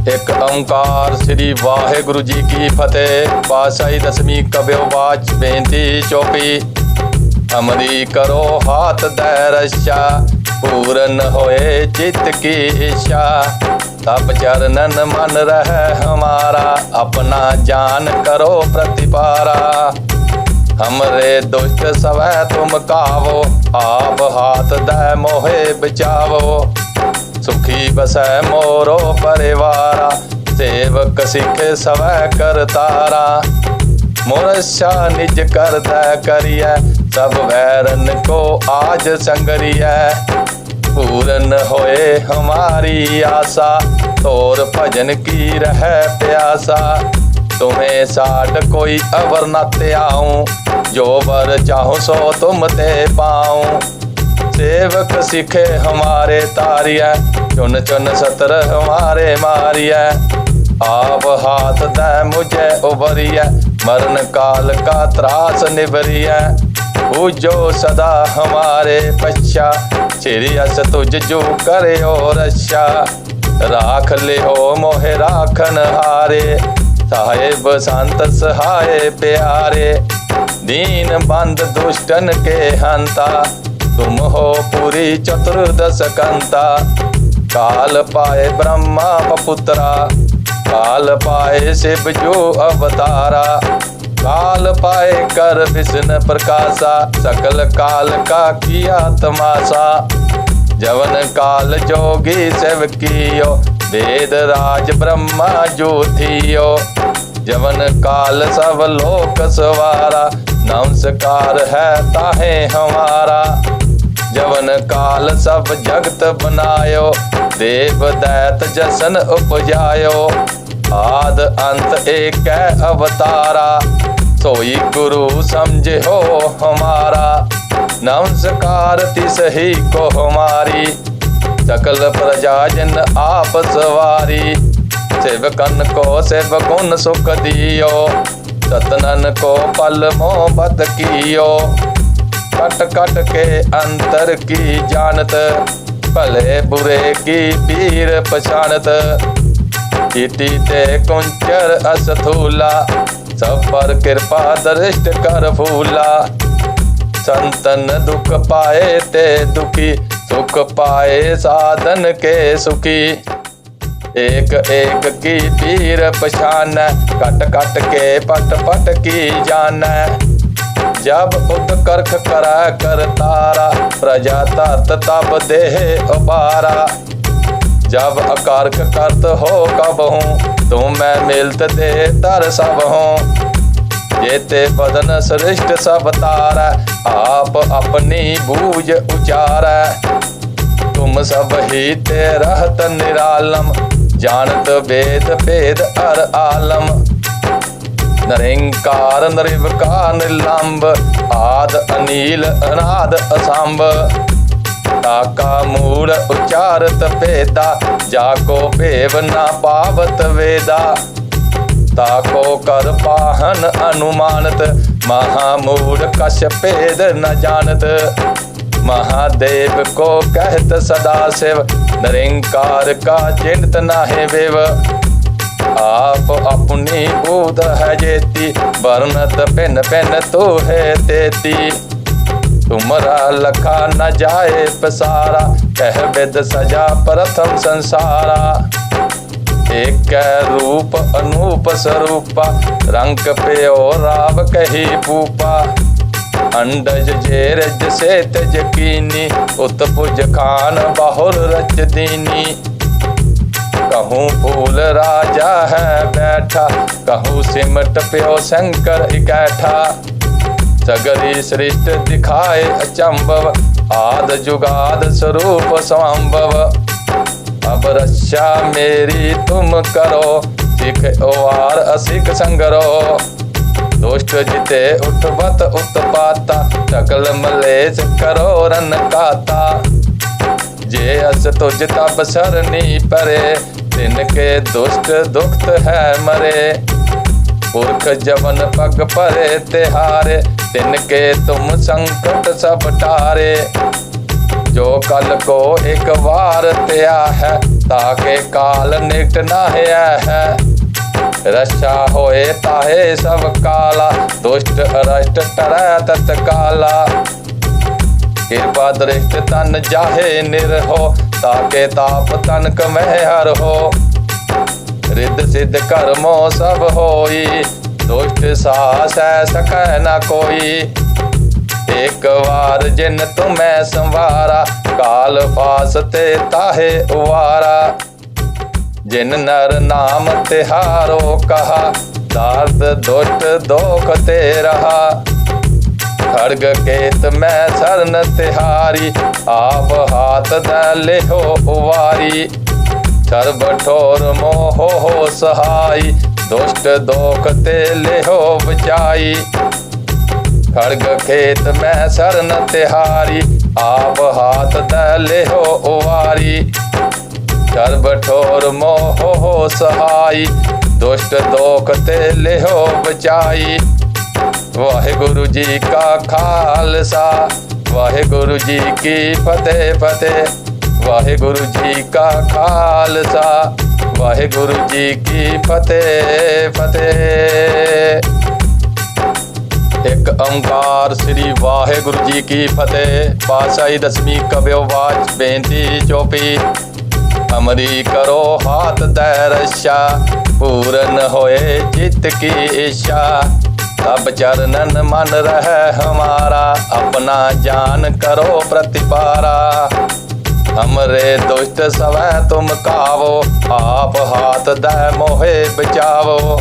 एक ओंकार श्री वाहेगुरु जी की फतेह। पातशाही दसवीं कब्यो बाच बेनती चौपी। हमरी करो हाथ दे रक्षा, पूरन होए चित की इच्छा। तब चरणन मन रहे हमारा, अपना जान करो प्रतिपारा। हमरे दुष्ट सवै तुम कावो, आप हाथ दे मोहे बचावो। सुखी बसै मोरो परिवारा, सेवक सिख सवै करतारा। मोरशा निज कर दे करिए, सब वैरन को आज संगरिए। पूरन होए हमारी आशा, तोर भजन की रह प्यासा। तुम्हें साठ कोई अवर न त्याऊं, जो वर चाहूं सो तुम ते पाऊं। सेवक सिखे हमारे तारिया, चुन चुन सतर हमारे मारिया। आप हाथ दे मुझे उबरिया, मरण काल का त्रास निबरिया। पूजो सदा हमारे पश्चा, चिरियस तुझ जो करे और रक्षा। राख ले हो मोहे राखन हारे, साहेब संत सहाय प्यारे। दीन बंद दुष्टन के हंता, तुम हो पूरी चतुर्दश कंता। काल पाए ब्रह्मा पुत्रा, काल पाए शिव जो अवतारा। काल पाए कर विष्णु प्रकाशा, सकल काल का किया तमाशा। जवन काल जोगी सेवकियो, वेद राज ब्रह्मा ज्योतियो। जवन काल सब लोक सवारा, नमस्कार है ताहे हमारा। जवन काल सब जगत बनायो, देव दैत जसन उपजायो। आद अंत एक अवतारा, सोई गुरु समझे हो हमारा। नमस्कार तिस ही को हमारी, सकल प्रजा जन आप सवारी। सेवकन को सेवकुन सुख दियो, सतनन को पल मोहब्बत कियो। कट कट के अंतर की जानत, भले बुरे की पीर पछानत। इति ते कुंचर अस्थूला, सब पर कृपा दृष्ट कर फूला। संतन दुख पाए ते दुखी, सुख पाए साधन के सुखी। एक एक की पीर पछान, कट कट के पट पट की जान। जब उद करख करा कर तारा, प्रजा तात तब देह उबारा। जब अकारख करत हो कब हूँ, तुम मैं मिलत दे तर सब हूँ। जेते बदन सृष्ट सब तारा, आप अपनी बूझ उचार। तुम सब ही ते रहत निरालम, जानत वेद भेद अर आलम। निरंकार निर्विकार निर्लंब, आद अनील अनाद असंभ। ताका मूल उचारत भेदा, जाको भेव न पावत वेदा। ताको कर पाहन अनुमानत, महामूढ़ कश भेद न जानत। महादेव को कहत सदा शिव, निरंकार का चिंत नाहे वेव। आप अपनी बूध है जेती, वर्णत पिन पिन तो है तेती। तुमरा लखा न जाए पसारा, कह विद सजा प्रथम संसारा। एक रूप अनूप स्वरूपा, रंग पे और राव कही पूपा। अंडज जेरज से तज कीनी, उत्पुज खान बहुर रच दीनी। कहूँ फूल राजा है बैठा, कहूँ सिमट प्यो शंकर इकैठा। सगरी सृष्ट दिखाए अचंभव, आद जुगाद स्वरूप संभव। अब रक्षा मेरी तुम करो, सिख ओवार असिख संगरो। दुष्ट जिते उठवत उत्पाता, सकल मलेश करो रन काता। जे अस तुझ तब सरनी परे, तिनके दुष्ट दुखत है मरे। पुरख जवन पग परे तिहारे, तिनके तुम संकट सब टारे। जो कल को एक बार त्या है, ताके काल निकट नाहिया है। रक्षा होए ताहे सब काला, दुष्ट अरष्ट टरै तत्काला। कृपा दृष्ट तन जाहे निरहो, ताके ताप तन कमह हर हो। रिद्ध सिद्ध कर्मो सब होई, दुष्ट साहस सकै न कोई। एक बार जिन तुम्हें संवारा, काल फास ते ताहे उवारा। जिन नर नाम तिहारो कहा, दार्द दुष्ट दोख ते रहा। खड़ग केत में शरण तिहारी, आप हाथ द लेहो उवारी। सर्ब ठोर मोहो हो सहाई, दुष्ट दोख ते लेहो बचाई। खड़ग खेत में शरण तिहारी, आप हाथ द लेहो उवारी। सर्ब ठोर मोहो हो सहाई, दुष्ट दोख ते लेहो बचाई। वाहिगुरु जी का खालसा, वाहिगुरु जी की फतेह फतेह। वाहिगुरु जी का खालसा, वाहिगुरु जी की फतेह फतेह। एक ओंकार श्री वाहिगुरु जी की फतेह। पातशाही दसवीं कव्यो वाच बेनती चौपी। हमरी करो हाथ दै रक्षा, पूरन होए चित्त की इच्छा। तब चरणन मन रहे हमारा, अपना जान करो प्रतिपारा। हमरे दुष्ट सवै तुम कावो, आप हाथ दै मोहे बचावो।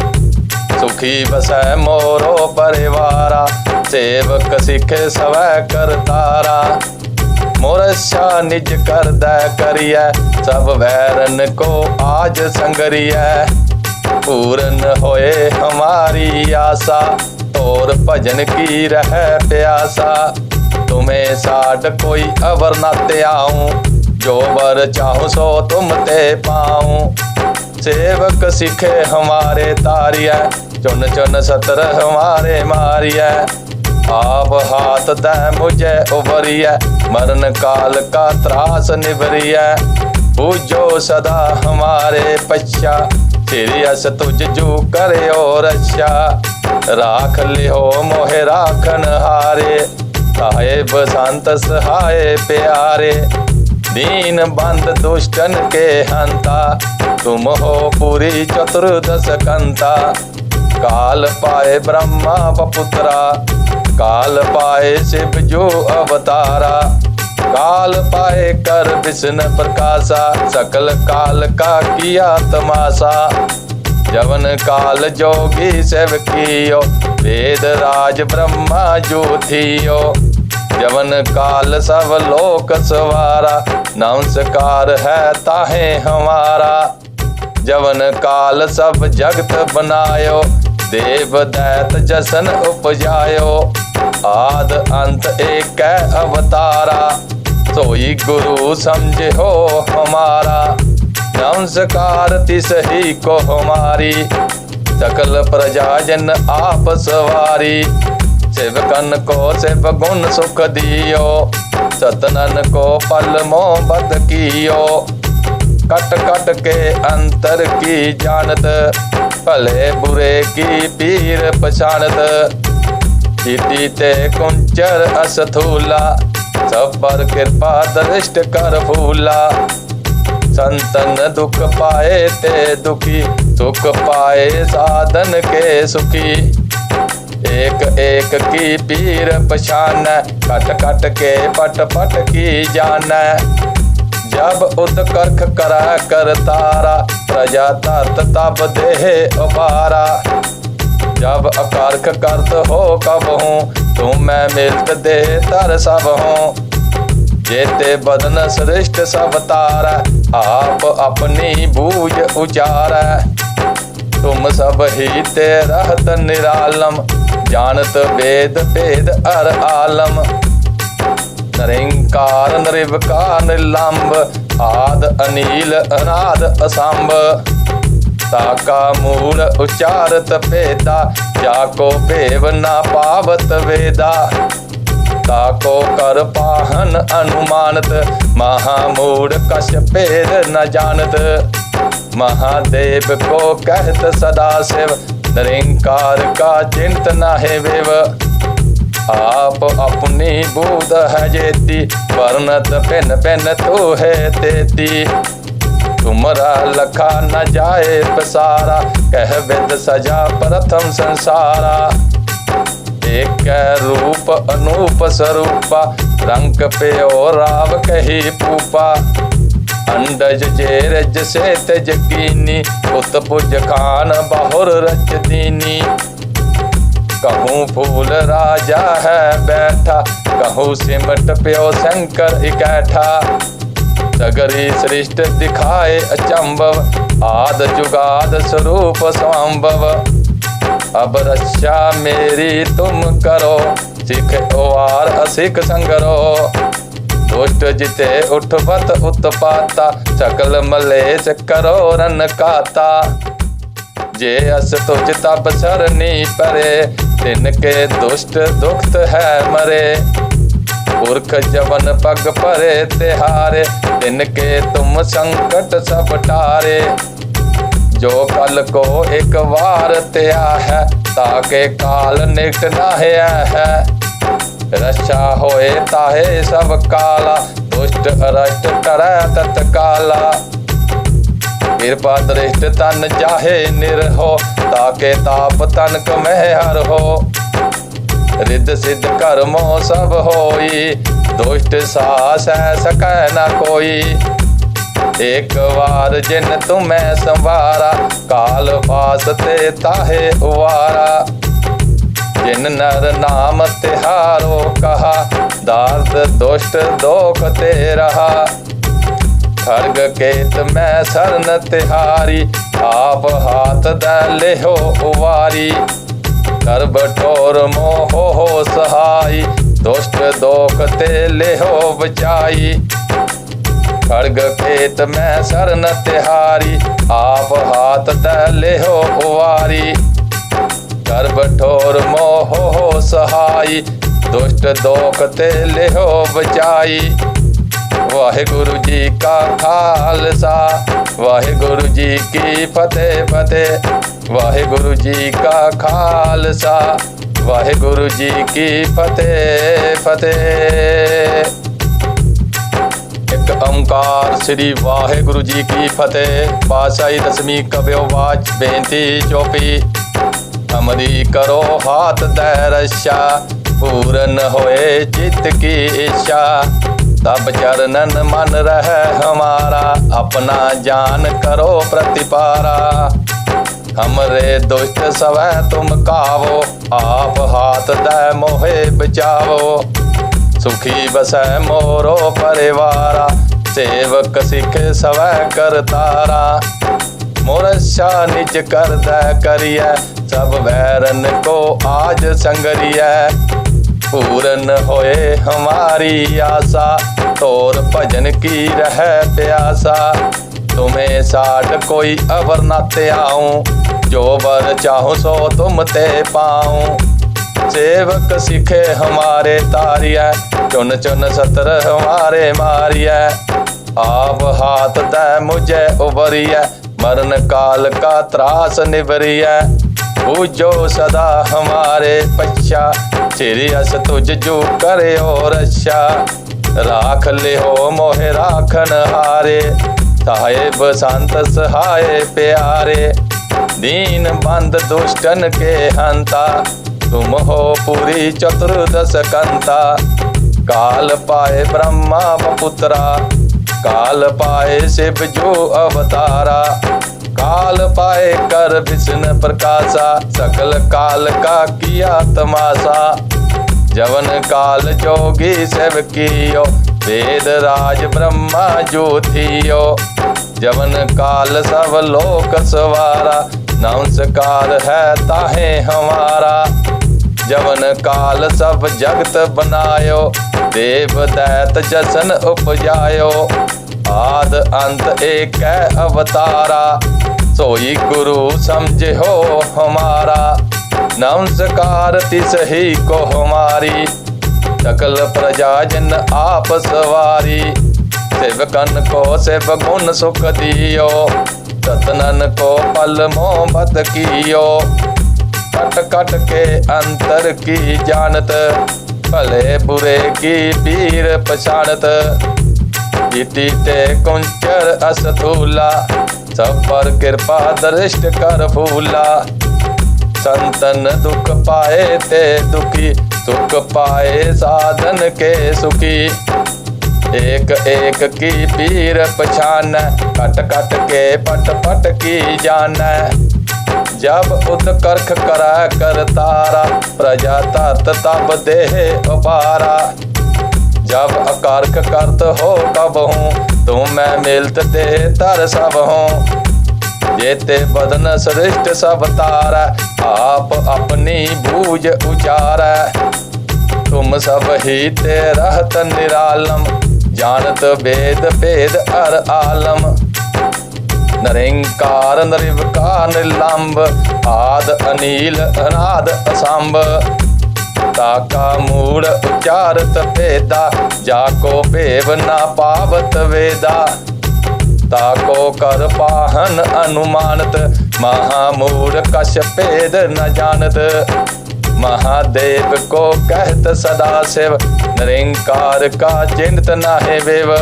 सुखी बसै मोरो परिवारा, सेवक सिखे सवै करतारा। मोरक्षा निज कर दै करियै, सब वैरन को आज संगरियै। पूरन होए हमारी आशा, और भजन की रह प्यासा। तुम्हें साड कोई अवर न त्याऊं, जो वर चाहूं सो तुम ते पाऊं। सेवक सिखे हमारे तारियै, चुन चुन सतर हमारे मारियै। आप हाथ दै मुझे उबरियै, मरण काल का त्रास निबरियै। पूजो सदा हमारे पश्चा, सिरियस तुझ जू करे और रक्षा। राख लिहो मोहे राखन हारे, साहेब संत सहाय प्यारे। दीन बंद दुष्टन के हंता, तुम हो पूरी चतुर्दश कंता। काल पाए ब्रह्मा बपुत्रा, काल पाए शिव जो अवतारा। काल पाए कर विष्णु प्रकाशा, सकल काल का किया तमाशा। जवन काल जोगी सेवकियो, वेद राज ब्रह्मा जो थियो। जवन काल सब लोक सवारा, नमस्कार है ताहे हमारा। जवन काल सब जगत बनायो, देव दैत जसन उपजायो। आद अंत एक अवतारा, सोई गुरु समझे हो हमारा। नमस्कार तिसही को हमारी, सकल प्रजा जन आप सवारी। सेवकन को सेव गुण सुख दियो, सतनन को पल मोहब्बत कियो। कट कट के अंतर की जानत, भले बुरे की पीर पछानत। इति ते कुंचर अस्थूला, सब पर कृपा दृष्ट कर फूला। संतन दुख पाए ते दुखी, सुख पाए साधन के सुखी। एक एक की पीर पछान, कट कट के पट पट की जान। जब उत्कर्ष करा कर तारा, प्रजा तात तब देह उबारा। जब अकारख करत हो कब हूँ, तुम मैं मिलत दे तर सब हूँ। जेते बदन सृष्ट सब तारा, आप अपनी बूझ उचार। तुम सब ही ते रहत निरालम, जानत वेद भेद अर आलम। निरंकार निर्विकार निर्लंब, आद अनील अनाद असंभ। ताका मूल उच्चारत भेदा, जाको भेव ना पावत वेदा। ताको कर पाहन अनुमानत, महामूढ़ कछ भेद न जानत। महादेव को कहत सदा शिव, निरंकार का चिंत नाहे वेव। आप अपनी बूद है जेती, वर्णत पिन पिन तू है तेती। तुमरा लखा न जाए पसारा, कह विद सजा प्रथम संसारा। एक रूप अनूप स्वरूपा, रंग पे और राव कही पूपा। अंडज जेरज से तेज कीनी, उत्पुज खान बहुर रच दीनी। कहूँ फूल राजा है बैठा, कहूँ सिमट प्यो शंकर इकैठा। सगरी सृष्ट दिखाए अचंभव, आद जुगाद स्वरूप संभव। अब रक्षा मेरी तुम करो, सिख ओवार असिख संगरो। दुष्ट जिते उठवत उत्पाता, सकल मलेश करो रन काता। जे अस तुझ तब सरनी परे, तिनके दुष्ट दुखत है मरे। पुरख जवन पग परे तिहारे, तिनके तुम संकट सब टारे। जो कल को एक बार त्या है, ताके काल निकट नाहे है। रक्षा होए ताहे सब काला, दुष्ट अरष्ट टरै तत्काला। कृपा दृष्ट तन जाहे निरहो, ताके ताप तनक में हर हो। रिद्ध सिद्ध कर्मो सब होई, दुष्ट सास है सकै न कोई। एक बार जिन तुम्हें संवारा, काल पास ते ताहे उवारा। जिन नर नाम तिहारो कहा, दार्द दुष्ट दोख ते रहा। खड्ग केत में शरण तिहारी, आप हाथ दै लेहो उवारी। कर बठोर मोहो हो सहाई, दुष्ट दोख ते लेहो बचाई। खड्ग केत में शरण तिहारी, आप हाथ दै लेहो उवारी। कर बठोर मोहो हो सहाई, दुष्ट दोख ते लेहो बचाई। वाहिगुरु जी का खालसा, वाहिगुरु जी की फतेह फतेह। वाहिगुरु जी का खालसा, वाहिगुरु जी की फतेह फतेह। एक ओंकार श्री वाहिगुरु जी की फतेह। पातशाही दसवीं कव्यो वाच बेनती चौपी। हमरी करो हाथ दै रक्षा, पूरन होए चित्त की इच्छा। तब चरणन मन रहे हमारा, अपना जान करो प्रतिपारा। हमरे दुष्ट सवै तुम कावो, आप हाथ दै मोहे बचावो। सुखी बसै मोरो परिवारा, सेवक सिख सवै कर तारा। मोरक्षा निज कर दै करिए, सब वैरन को आज संगरिए। पूरन होए हमारी आशा, तोर भजन की रह प्यासा। तुम्हें साठ कोई अवर न त्याऊं, जो वर चाहूं सो तुम ते पाऊं। सेवक सिखे हमारे तारिया, चुन चुन सतर हमारे मारिया। आप हाथ दै मुझे उबरिया, मरण काल का त्रास निबरिया। पूजो सदा हमारे पच्छा, सिरियस तुझ जो करे और रक्षा। राख ले हो मोहे राखन हारे, साहेब संत सहाय प्यारे। दीन बंद दुष्टन के हंता, तुम हो पूरी चतुर्दश कंता। काल पाए ब्रह्मा बपुत्रा, काल पाए शिव जो अवतारा। काल पाए कर विष्णु प्रकाशा, सकल काल का किया तमाशा। जवन काल जोगी सेव कियो, वेद राज ब्रह्मा ज्योतियो। जवन काल सब लोक सवारा, नमस्कार है ताहे हमारा। जवन काल सब जगत बनायो, देव दैत जसन उपजायो। आद अंत एक अवतारा, सोई गुरु समझे हो हमारा। नमस्कार तिस ही को हमारी, सकल प्रजा जिन आप सवारी। सेवकन को सेव गुण सुख दियो, सतनन को पल मोहब्बत कियो। कट कट के अंतर की जानत, भले बुरे की पीर पछानत। जीती ते कुंचर असथूला, सब पर कृपा दृष्ट कर फूला। संतन दुख पाए ते दुखी, सुख पाए साधन के सुखी। एक एक की पीर पछान, कट कट के पट पट की जान। जब उत्कर्ष करा कर तारा, प्रजा तात तब देह उपारा। जब अकारक करत हो कब हूँ, तुम मैं मिलत ते तर सब हूँ। जेते बदन सृष्ट सब तारा, आप अपनी बूझ उचारा। तुम सब ही ते रहत निरालम, जानत वेद भेद अर आलम। निरंकार निर्विकार निर्लंब, आद अनिल अनाद असंभ। ताका मूढ़ उच्चारत भेदा, जाको भेव ना पावत वेदा। ताको कर पाहन अनुमानत, महामूढ़ कश भेद न जानत। महादेव को कहत सदा शिव, निरंकार का चिंत नाहे वेव।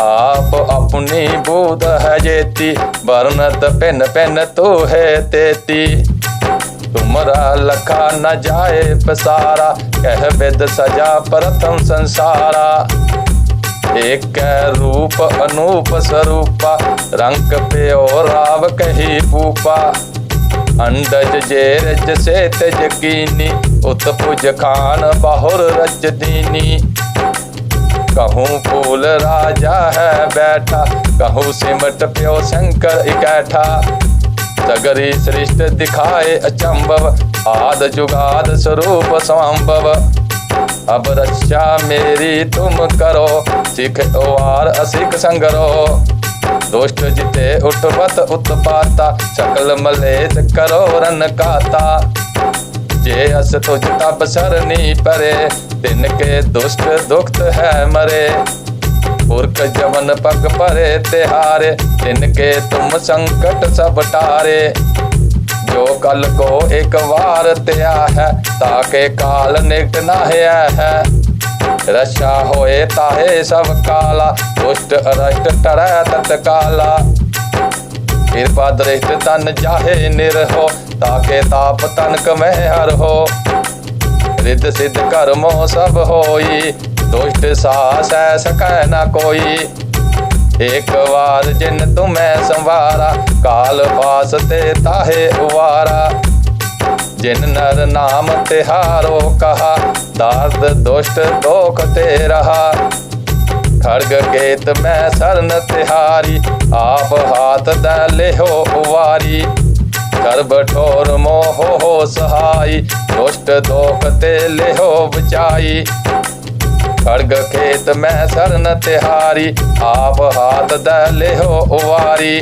आप अपनी बूध है जेती, वर्णत पिन पिन तो है तेती। तुमरा लखा न जाए पसारा, कह विद सजा प्रथम संसारा। एक रूप अनूप स्वरूपा, रंग पे और राव कही पूपा। अंडज जे रज से तेज कीनी, उत्पुज खान बहुर रज दीनी। कहूँ फूल राजा है बैठा, कहूँ सिमट प्यो शंकर इकैठा। सगरी सृष्ट दिखाए अचंभव, आद जुगाद स्वरूप संभव। अब रक्षा मेरी तुम करो, सिख ओवार असिख संगरो। दुष्ट जिते उठवत उत्पाता, सकल मलेच करो रन काता। जे अस तुझ तब सरनी परे, तिनके दुष्ट दुखत है मरे। पुरख जवन पग परे तिहारे, तिनके तुम संकट सब टारे। जो कल को एक बार त्या है, ताके काल निकट नाहे है। रक्षा होए ताहे सब काला, दुष्ट अरष्ट टरै तत्काला। कृपा दृष्ट तन जाहे निरहो, ताके ताप तनक में हर हो। रिद्ध सिद्ध कर्मो सब होई, दुष्ट साहस सकै न कोई। एक बार जिन तुम्हें संवारा, काल पास ते ताहे उवारा। जिन नर नाम तिहारो कहा, दार्द दुष्ट दोख ते रहा। खड्ग केत में सरन तिहारी, आप हाथ द लेहो उवारी। गर्भ ठोर मोह हो सहाई, दुष्ट दोख ते लेहो बचाई। खड्ग खेत में सरन तिहारी, आप हाथ द लेहो उवारी।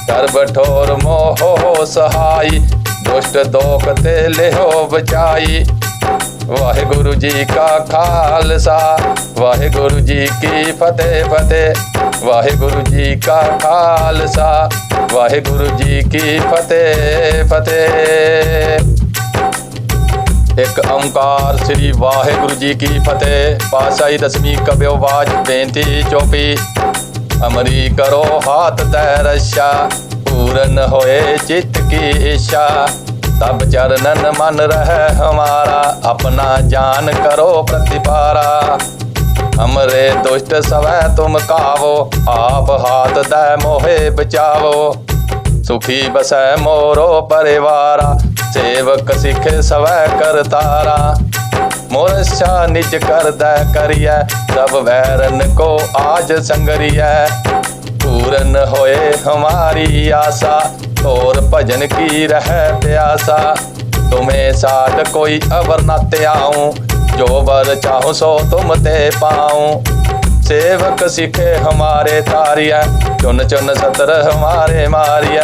गर्भ ठोर मोह हो सहाई, दुष्ट दोख ते लेहो बचाई। वाहिगुरु जी का खालसा, वाहिगुरु जी की फतेह फतेह। वाहिगुरु जी का खालसा, वाहिगुरु जी की फतेह फतेह। एक ओंकार श्री वाहिगुरु जी की फतेह। पातशाही दसवीं कब्यो बाज बेनती चौपी। अमरी करो हाथ तय रक्षा, पूरन होए चित्त की इच्छा। तब चरणन मन रहे हमारा, अपना जान करो प्रतिपारा। हमरे दुष्ट सवै तुम कावो, आप हाथ दय मोहे बचावो। सुखी बसै मोरो परिवारा, सेवक सिख सवै कर तारा। मोरक्षा निज कर दय करिय, सब वैरन को आज संगरिय। पूरन होए हमारी आशा, और भजन की रह प्यासा। तुम्हें साथ कोई अवर न त्याऊं, जो वर चाहूं सो तुम ते पाऊं। सेवक सिखे हमारे तारिय, चुन चुन सतर हमारे मारिय।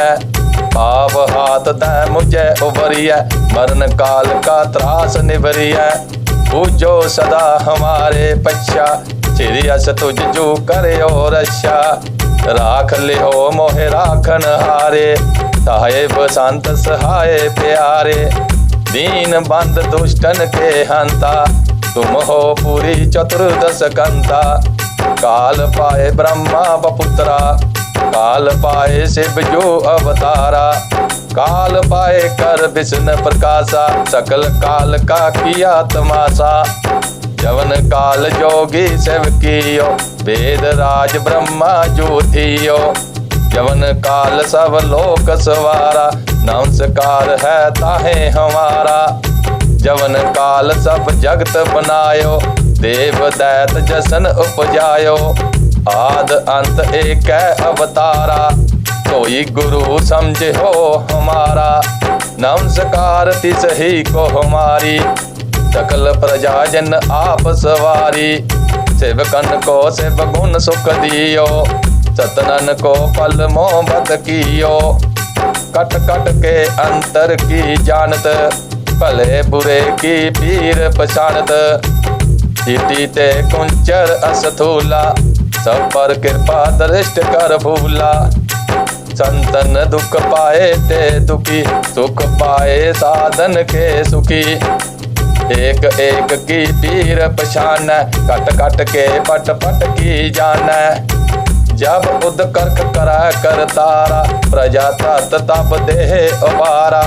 आप हाथ दे मुझे उबरिय, मरण काल का त्रास निबरिय। पूजो सदा हमारे पक्षा, श्री अस तुझ जू करो रक्षा। राख लिहो मोहे राखन हारे, साहेब संत सहाय प्यारे। दीन बंद दुष्टन के हंता, तुम हो पूरी चतुर्दश कंता। काल पाए ब्रह्मा बपुत्रा, काल पाए शिव जो अवतारा। काल पाए कर विष्णु प्रकाशा, सकल काल का किया तमाशा। जवन काल जोगी शिव कियो, वेद राज ब्रह्मा ज्योतियो। जवन काल सब लोक सवारा, नमस्कार है ताहे हमारा। जवन काल सब जगत बनायो, देव दैत जसन उपजायो। आद अंत एक अवतारा, कोई गुरु समझे हो हमारा। नमस्कार तिस ही को हमारी, सकल प्रजा जन आप सवारी। सेवकन को शिव गुण सुख दियो, सतनन को पल मोहब्बत कियो। कट कट के अंतर की जानत, भले बुरे की पीर पछानत। इति ते कुंचर अस्थूला, सब पर कृपा दृष्ट कर भूला। संतन दुख पाए ते दुखी, सुख पाए साधन के सुखी। एक एक की पीर पछान, कट कट के पट पट की जान। जब उदकर्क करा कर तारा, प्रजा तात तप देह अपारा।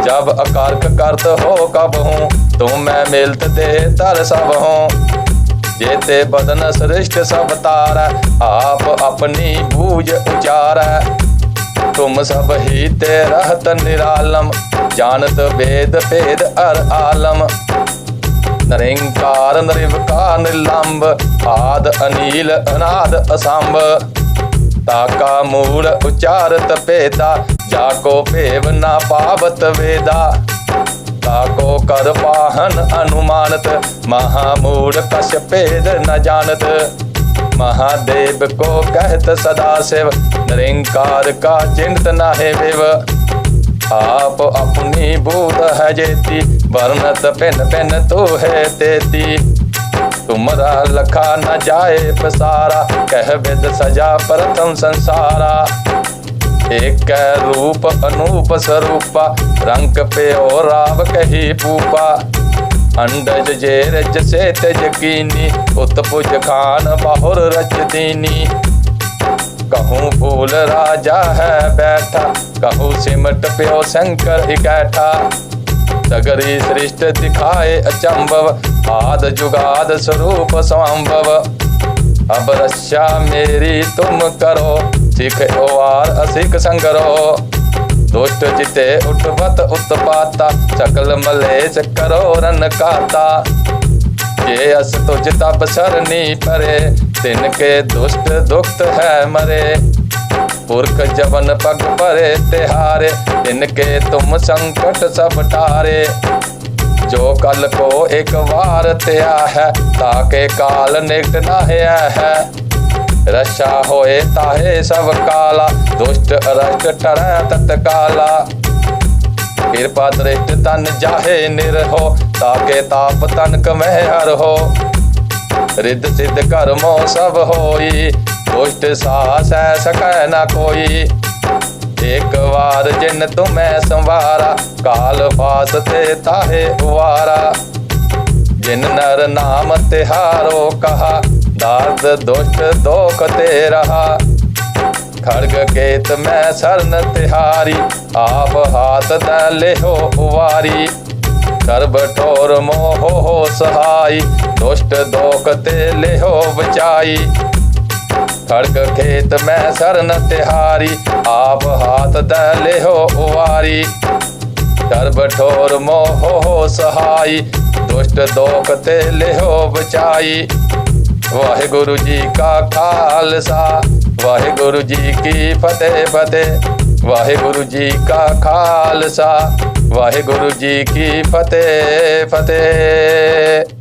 जब अकार्क करत हो कब हूँ, तुम मैं मिलत दे तर सब हूँ। जेते बदन सृष्ट सब तार, आप अपनी बूझ उचार। तुम सब ही ते रहत निरालम, जानत वेद भेद अर आलम। निरंकार निर्विकार निर्लंब, आद अनील अनाद असंभ। ताका मूल उचारत भेदा, जाको भेव ना पावत वेदा। ताको कर पाहन अनुमानत, महामूढ़ कश भेद न जानत। महादेव को कहत सदा शिव, निरंकार का चिंत न है विव। आप अपनी बूध है जेती, वर्णत पिन पिन तू है तेती। तुमरा लखा न जाए पसारा, कह विद सजा प्रथम संसारा। एक रूप अनूप स्वरूपा, रंग पे और राव कही पूपा। अंडज जे रज से तेज कीनी, उत्पुज खान बाहुर रच दीनी। कहूँ फूल राजा है बैठा, कहूँ सिमट प्यो शंकर इकैठा। सगरी सृष्टि दिखाए अचंभव, आद जुगाद स्वरूप संभव। अब रक्षा मेरी तुम करो, सिख ओवार असिख संगरो। दुष्ट जिते उठवत उत्पाता, सकल मलेश करो रन काता। ये अस तुझ तब सरनी परे, तिनके दुष्ट दुखत है मरे। पुरख जवन पग परे तिहारे, तिनके तुम संकट सब टारे। जो कल को एक बार त्या है, ताके काल निकट न है। रक्षा होए ताहे सब काला, दुष्ट अरष्ट ठहरै तत्काला। कृपा दृष्ट तन जाहे निरहो, ताके ताप तनक में हर हो। रिद्ध सिद्ध कर्मो सब होई, दुष्ट साहस है सकै न कोई। एक बार जिन तुम्हें संवारा, काल फास ते ताहे उवारा। जिन नर नाम तिहारो कहा, दार्द दुष्ट दोख ते रहा। खड़ग केत में शरण तिहारी, आप हाथ दले हो उवारी। सर्व ठोर मोह हो सहाई, दुष्ट दोख ते ले हो बचाई। खड़ग खेत में शरण तिहारी, आप हाथ दले हो उवारी। सर्व ठोर मोह हो सहाई, दुष्ट दोख ते ले हो बचाई। वाहिगुरु जी का खालसा, वाहिगुरु जी की फतेह फतेह। वाहिगुरु जी का खालसा, वाहिगुरु जी की फतेह फतेह।